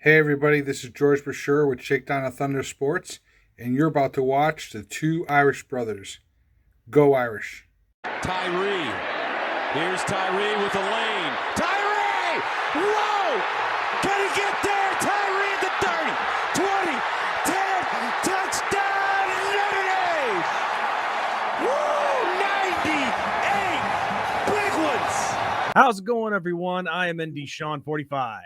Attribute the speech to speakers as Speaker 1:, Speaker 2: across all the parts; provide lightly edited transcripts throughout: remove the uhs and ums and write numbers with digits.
Speaker 1: Hey everybody, this is George Brasher with Shakedown of Thunder Sports, and you're about to watch the two Irish brothers. Go Irish.
Speaker 2: Tyree. Here's Tyree with the lane. Tyree! Whoa! Can he get there? Tyree at the 30, 20, 10, touchdown, Notre Dame! Woo! 98! Big ones!
Speaker 3: How's it going, everyone? I am ND Sean 45.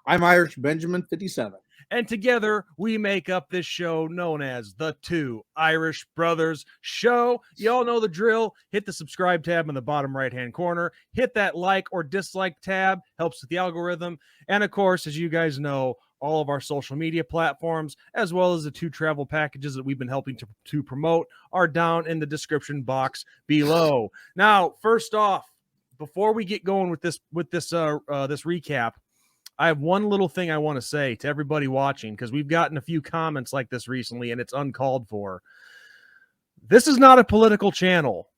Speaker 4: I'm Irish Benjamin 57.
Speaker 3: And together we make up this show known as the Two Irish Brothers Show. You all know the drill. Hit the subscribe tab in the bottom right-hand corner. Hit that like or dislike tab. Helps with the algorithm. And of course, as you guys know, all of our social media platforms, as well as the two travel packages that we've been helping to promote, are down in the description box below. Now, first off, before we get going with this recap, I have one little thing I want to say to everybody watching, because we've gotten a few comments like this recently, and it's uncalled for. This is not a political channel.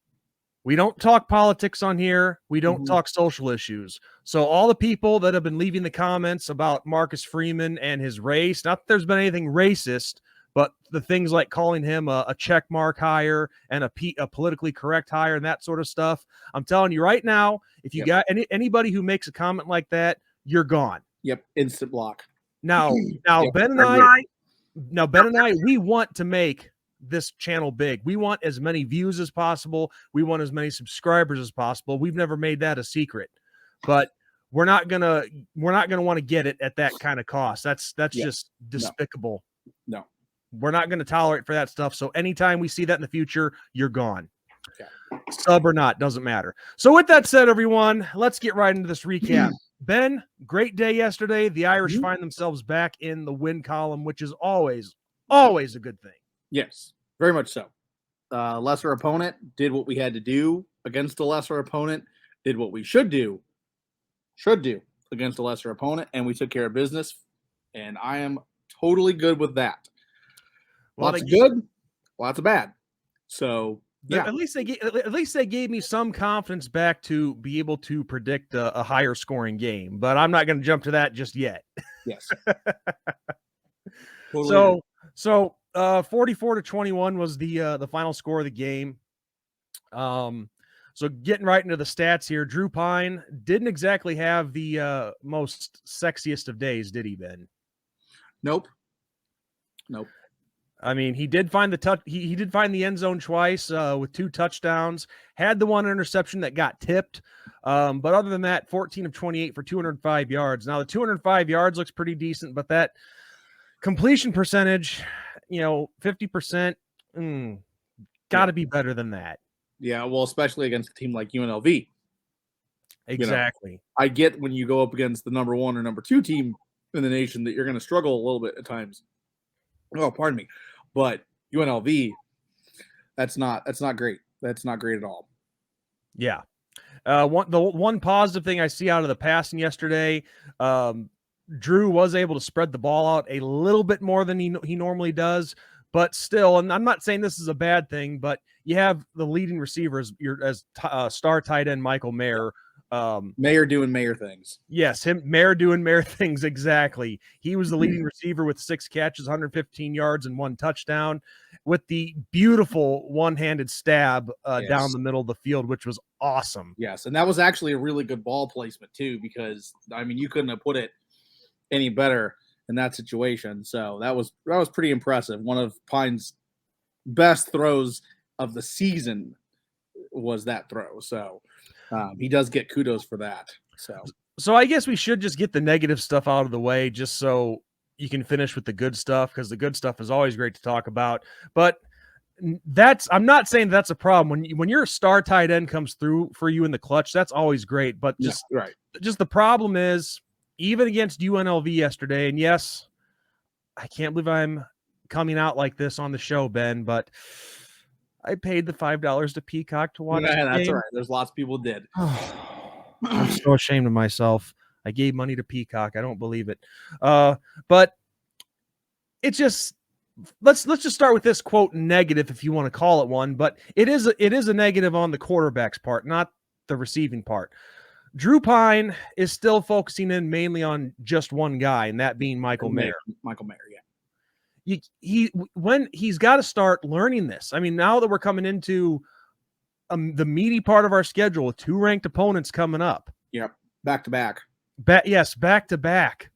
Speaker 3: We don't talk politics on here. We don't talk social issues. So all the people that have been leaving the comments about Marcus Freeman and his race, not that there's been anything racist, but the things like calling him a check mark hire and a politically correct hire and that sort of stuff. I'm telling you right now, if you got anybody who makes a comment like that, you're gone.
Speaker 4: Yep, instant block.
Speaker 3: Now, Ben and I, we want to make this channel big. We want as many views as possible. We want as many subscribers as possible. We've never made that a secret, but we're not gonna want to get it at that kind of cost. That's just despicable.
Speaker 4: No,
Speaker 3: we're not going to tolerate for that stuff. So anytime we see that in the future, you're gone.
Speaker 4: Okay.
Speaker 3: Sub or not, doesn't matter. So with that said, everyone, let's get right into this recap. Ben, great day yesterday. The Irish find themselves back in the win column, which is always a good thing.
Speaker 4: Yes, very much so. Lesser opponent did what we had to do against a lesser opponent, did what we should do against a lesser opponent, and we took care of business, and I am totally good with that.
Speaker 3: Well,
Speaker 4: lots of good, lots of bad. So yeah,
Speaker 3: at least they gave me some confidence back to be able to predict a higher scoring game, but I'm not going to jump to that just yet.
Speaker 4: Yes.
Speaker 3: Totally. So 44-21 was the final score of the game. So getting right into the stats here, Drew Pine didn't exactly have the most sexiest of days, did he, Ben?
Speaker 4: Nope.
Speaker 3: I mean, he did find the he did find the end zone twice with 2 touchdowns, had the one interception that got tipped. But other than that, 14 of 28 for 205 yards. Now the 205 yards looks pretty decent, but that completion percentage, 50%, got to be better than that.
Speaker 4: Yeah, well, especially against a team like UNLV.
Speaker 3: Exactly.
Speaker 4: I get when you go up against the number 1 or number 2 team in the nation that you're going to struggle a little bit at times. Oh, pardon me. But UNLV, that's not great. That's not great at all.
Speaker 3: Yeah. The one positive thing I see out of the passing yesterday, Drew was able to spread the ball out a little bit more than he normally does, but still, and I'm not saying this is a bad thing, but you have the leading receivers, as star tight end Michael Mayer.
Speaker 4: Mayer doing Mayer things.
Speaker 3: Yes, Mayer doing Mayer things, exactly. He was the leading receiver with 6 catches, 115 yards, and 1 touchdown, with the beautiful one-handed stab down the middle of the field, which was awesome.
Speaker 4: Yes, and that was actually a really good ball placement too, because I mean you couldn't have put it any better in that situation. So that was pretty impressive. One of Pine's best throws of the season was that throw. So he does get kudos for that. So
Speaker 3: I guess we should just get the negative stuff out of the way, just so you can finish with the good stuff, because the good stuff is always great to talk about. But I'm not saying that's a problem when your star tight end comes through for you in the clutch. That's always great. But just the problem is, even against UNLV yesterday, and yes, I can't believe I'm coming out like this on the show, Ben, but I paid the $5 to Peacock to watch.
Speaker 4: Yeah, that's all right. There's lots of people did.
Speaker 3: I'm so ashamed of myself. I gave money to Peacock. I don't believe it. But it's just, let's just start with this quote negative, if you want to call it one. But it is a negative on the quarterback's part, not the receiving part. Drew Pine is still focusing in mainly on just one guy, and that being Michael Mayer.
Speaker 4: Michael Mayer, yeah.
Speaker 3: When he's got to start learning this. I mean, now that we're coming into the meaty part of our schedule with 2 ranked opponents coming up.
Speaker 4: Yep, back to back.
Speaker 3: Yes, back to back.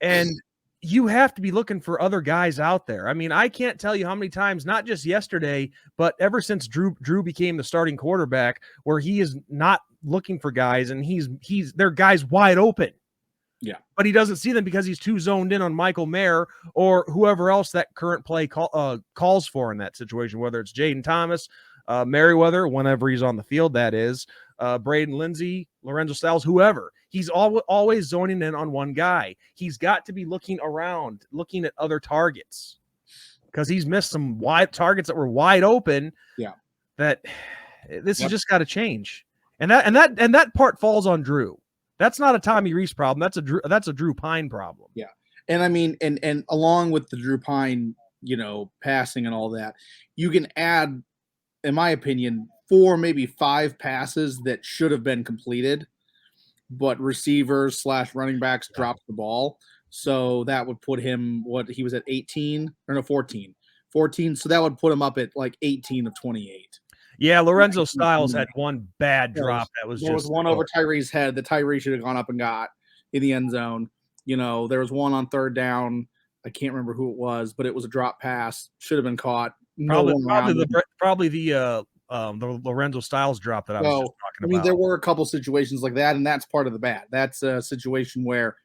Speaker 3: And you have to be looking for other guys out there. I mean, I can't tell you how many times, not just yesterday, but ever since Drew became the starting quarterback, where he is not looking for guys, and they're guys wide open.
Speaker 4: Yeah,
Speaker 3: but he doesn't see them because he's too zoned in on Michael Mayer or whoever else that current play calls for in that situation, whether it's Jaden Thomas, Merriweather, whenever he's on the field, that is, Braden Lindsey, Lorenzo Styles, whoever. He's always zoning in on one guy. He's got to be looking around, looking at other targets, because he's missed some wide targets that were wide open.
Speaker 4: Yeah,
Speaker 3: that this has just got to change, and that part falls on Drew. That's not a Tommy Reese problem. That's a Drew Pine problem.
Speaker 4: Yeah. And I mean, and along with the Drew Pine, passing and all that, you can add, in my opinion, 4, maybe 5 passes that should have been completed, but receivers / running backs dropped the ball. So that would put him, he was at 14. So that would put him up at like 18 of 28.
Speaker 3: Yeah, Lorenzo Styles had one bad drop.
Speaker 4: There was one over Tyree's head that Tyree should have gone up and got in the end zone. There was one on 3rd down. I can't remember who it was, but it was a drop pass. Should have been caught.
Speaker 3: Probably the Lorenzo Styles drop that I was just talking about.
Speaker 4: I mean, there were a couple situations like that, and that's part of the bad. That's a situation where,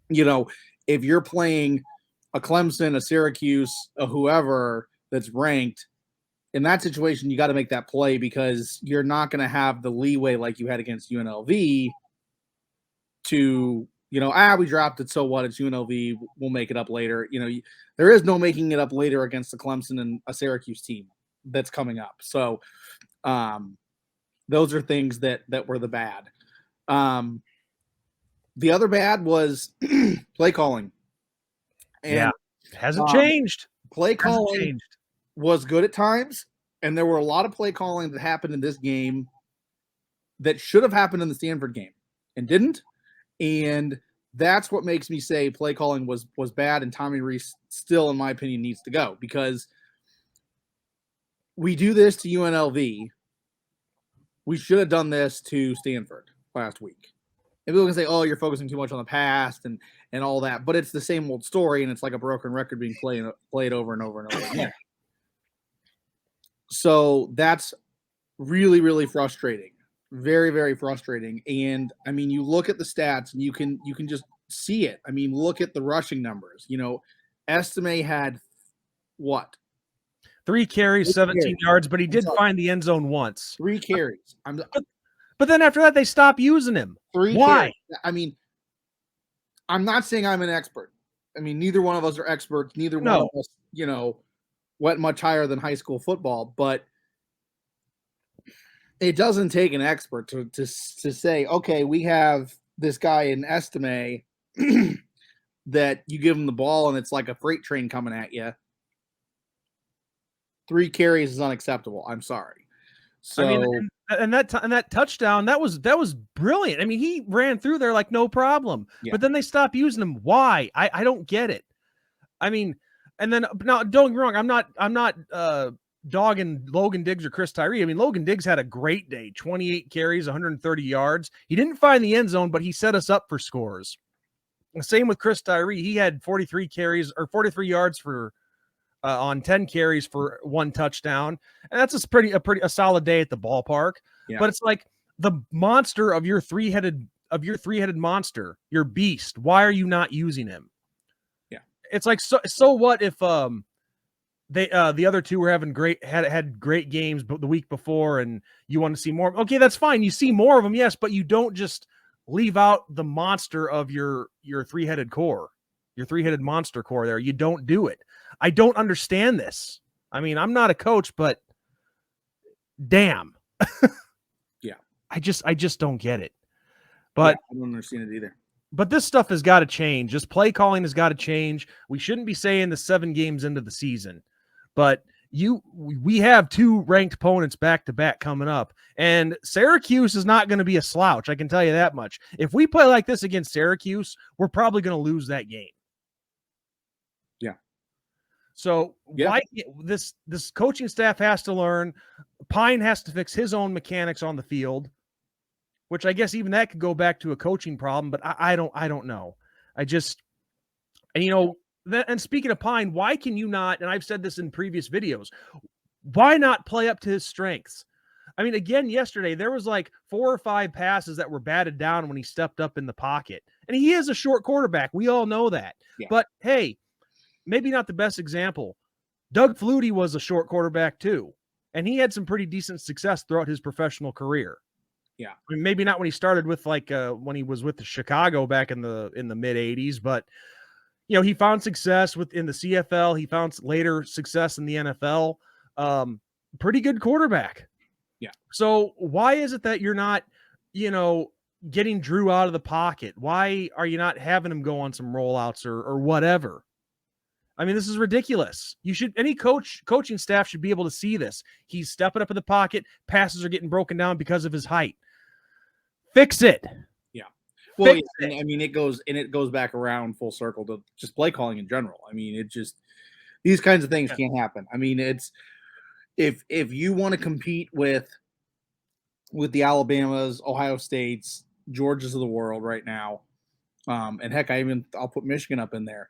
Speaker 4: if you're playing a Clemson, a Syracuse, a whoever that's ranked, in that situation, you got to make that play because you're not going to have the leeway like you had against UNLV to, we dropped it, so what? It's UNLV. We'll make it up later. There is no making it up later against the Clemson and a Syracuse team that's coming up. So those are things that were the bad. The other bad was play calling.
Speaker 3: And it hasn't changed.
Speaker 4: Play calling was good at times, and there were a lot of play calling that happened in this game that should have happened in the Stanford game and didn't. And that's what makes me say play calling was bad, and Tommy Reese still, in my opinion, needs to go, because we do this to UNLV. We should have done this to Stanford last week. And people can say, oh, you're focusing too much on the past and all that, but it's the same old story, and it's like a broken record being played over and over and over again. So that's really, really frustrating. Very, very frustrating. And I mean, you look at the stats and you can just see it. I mean, look at the rushing numbers. Estime had what?
Speaker 3: 3 carries, 17 yards, but he did find the end zone once.
Speaker 4: 3 carries.
Speaker 3: But then after that, they stopped using him.
Speaker 4: 3
Speaker 3: Why?
Speaker 4: Carries. I mean, I'm not saying I'm an expert. I mean, neither one of us are experts. Neither one of us, went much higher than high school football, but it doesn't take an expert to say, okay, we have this guy in Estime that you give him the ball and it's like a freight train coming at you. 3 carries is unacceptable. I'm sorry. So,
Speaker 3: I mean, and that touchdown, that was brilliant. I mean, he ran through there like no problem, but then they stopped using him. Why? I don't get it. I mean, and then now don't get me wrong, I'm not dogging Logan Diggs or Chris Tyree. I mean, Logan Diggs had a great day, 28 carries, 130 yards. He didn't find the end zone, but he set us up for scores. Same with Chris Tyree. He had 43 carries or 43 yards for on 10 carries for 1 touchdown. And that's a solid day at the ballpark. Yeah. But it's like the monster of your three-headed monster, your beast. Why are you not using him?
Speaker 4: Yeah.
Speaker 3: It's like, so what if they the other two were having had great games but the week before and you want to see more? Okay, that's fine. You see more of them, yes, but you don't just leave out the monster of your three-headed core, your three-headed monster core there. You don't do it. I don't understand this. I mean, I'm not a coach, but damn.
Speaker 4: Yeah.
Speaker 3: I just don't get it. But
Speaker 4: I don't understand it either.
Speaker 3: But this stuff has got to change. Just play calling has got to change. We shouldn't be saying the 7 games into the season, but we have 2 ranked opponents back to back coming up, and Syracuse is not going to be a slouch. I can tell you that much. If we play like this against Syracuse, we're probably going to lose that game.
Speaker 4: Yeah.
Speaker 3: So why this coaching staff has to learn. Pine has to fix his own mechanics on the field, which I guess even that could go back to a coaching problem, but I don't know. And speaking of Pine, why can you not, and I've said this in previous videos, why not play up to his strengths? I mean, again, yesterday, there was like 4 or 5 passes that were batted down when he stepped up in the pocket. And he is a short quarterback. We all know that. Yeah. But, hey, maybe not the best example. Doug Flutie was a short quarterback too, and he had some pretty decent success throughout his professional career.
Speaker 4: Yeah.
Speaker 3: I mean, maybe not when he started with when he was with the Chicago back in the mid 80s, but he found success in the CFL. He found later success in the NFL. Pretty good quarterback.
Speaker 4: Yeah.
Speaker 3: So why is it that you're not, getting Drew out of the pocket? Why are you not having him go on some rollouts or whatever? I mean, this is ridiculous. Any coaching staff should be able to see this. He's stepping up in the pocket. Passes are getting broken down because of his height. Fix it.
Speaker 4: Yeah. Well, I mean, it goes back around full circle to just play calling in general. I mean, these kinds of things can't happen. I mean, it's if you want to compete with the Alabamas, Ohio States, Georgias of the world right now, and heck, I'll put Michigan up in there.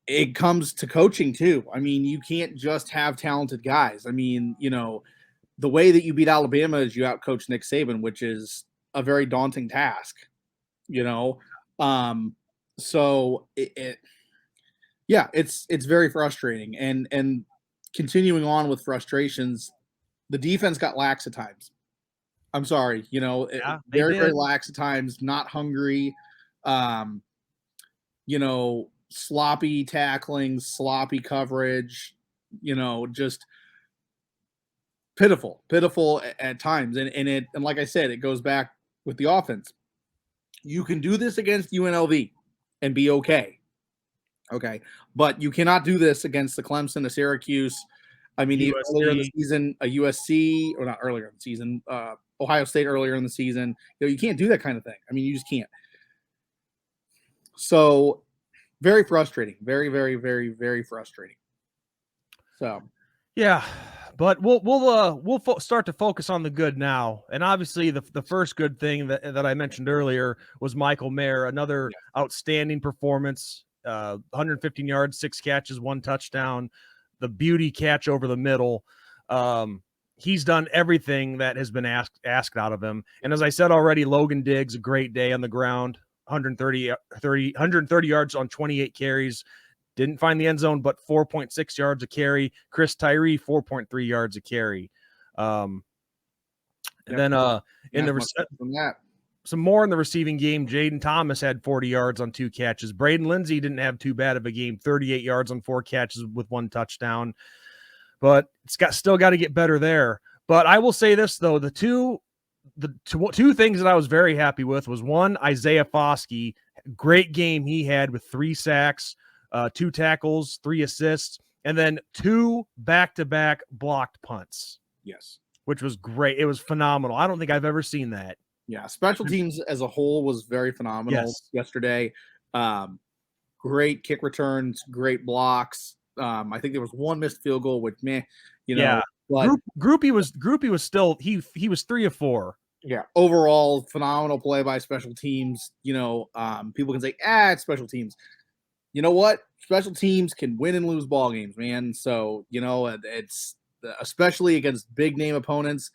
Speaker 4: It comes to coaching too. I mean, you can't just have talented guys. I mean, the way that you beat Alabama is you outcoach Nick Saban, which is a very daunting task, So it's very frustrating. And continuing on with frustrations, the defense got lax at times. I'm sorry, very, very lax at times, not hungry, sloppy tackling, sloppy coverage, just pitiful at times. And like I said, it goes back with the offense. You can do this against UNLV and be okay. Okay. But you cannot do this against the Clemson, the Syracuse. I mean, earlier in the season, a USC, or not earlier in the season, Ohio State earlier in the season. You can't do that kind of thing. I mean, you just can't. So very frustrating. Very, very, very, very frustrating. So,
Speaker 3: yeah, but we'll start to focus on the good now. And obviously, the first good thing that I mentioned earlier was Michael Mayer, another outstanding performance. 115 yards, 6 catches, 1 touchdown. The beauty catch over the middle. He's done everything that has been asked out of him. And as I said already, Logan Diggs, a great day on the ground. 130 yards on 28 carries. Didn't find the end zone, but 4.6 yards a carry. Chris Tyree, 4.3 yards a carry. And then some more in the receiving game. Jaden Thomas had 40 yards on 2 catches. Braden Lindsey didn't have too bad of a game. 38 yards on 4 catches with 1 touchdown. But it's still got to get better there. But I will say this, though. The two things that I was very happy with was, one, Isaiah Foskey. Great game he had with 3 sacks, 2 tackles, 3 assists, and then 2 back-to-back blocked punts.
Speaker 4: Yes.
Speaker 3: Which was great. It was phenomenal. I don't think I've ever seen that.
Speaker 4: Yeah, special teams as a whole was very phenomenal yesterday. Great kick returns, great blocks. I think there was 1 missed field goal, which but
Speaker 3: Groupie was still he was 3 of 4.
Speaker 4: Yeah, overall phenomenal play by special teams. People can say, it's special teams. You know what? Special teams can win and lose ball games, man. So it's especially against big name opponents.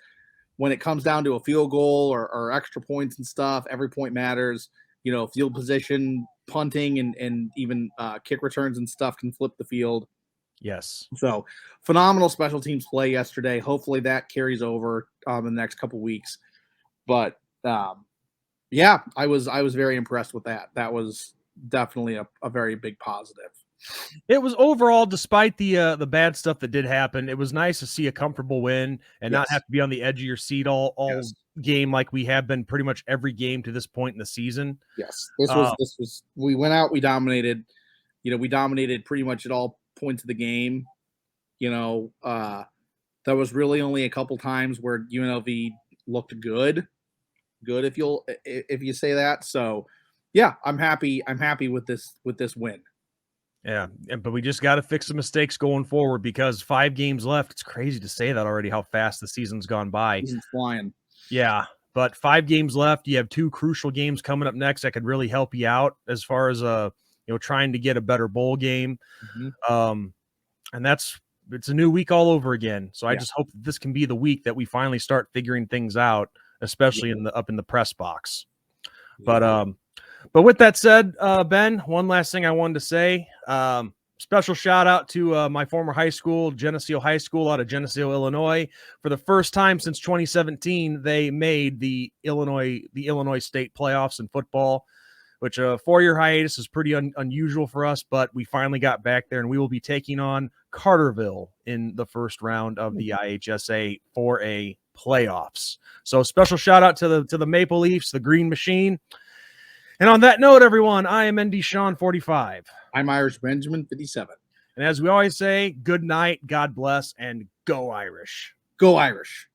Speaker 4: When it comes down to a field goal or extra points and stuff, every point matters. Field position, punting, and even kick returns and stuff can flip the field.
Speaker 3: Yes.
Speaker 4: So phenomenal special teams play yesterday. Hopefully that carries over in the next couple weeks. But I was very impressed with that. That was definitely a very big positive.
Speaker 3: It was overall, despite the bad stuff that did happen, it was nice to see a comfortable win and not have to be on the edge of your seat all game like we have been pretty much every game to this point in the season.
Speaker 4: Yes, this was we went out, we dominated. We dominated pretty much at all points of the game. There was really only a couple times where UNLV looked good if you say that. So yeah, I'm happy with this win.
Speaker 3: Yeah, but we just got to fix the mistakes going forward because 5 games left. It's crazy to say that already, how fast the season's gone by.
Speaker 4: Season's flying.
Speaker 3: Yeah, but 5 games left. You have 2 crucial games coming up next that could really help you out as far as trying to get a better bowl game.
Speaker 4: Mm-hmm.
Speaker 3: And it's a new week all over again. So I just hope that this can be the week that we finally start figuring things out, especially up in the press box. Yeah. But with that said, Ben, one last thing I wanted to say. Special shout out to my former high school, Geneseo High School out of Geneseo, Illinois. For the first time since 2017, they made the Illinois State playoffs in football, which a 4-year hiatus is pretty unusual for us, but we finally got back there, and we will be taking on Carterville in the first round of the IHSA 4A playoffs. So special shout out to the Maple Leafs, the Green Machine. And on that note, everyone, I am ND Sean 45.
Speaker 4: I'm Irish Benjamin 57.
Speaker 3: And as we always say, good night, God bless, and go Irish.
Speaker 4: Go Irish.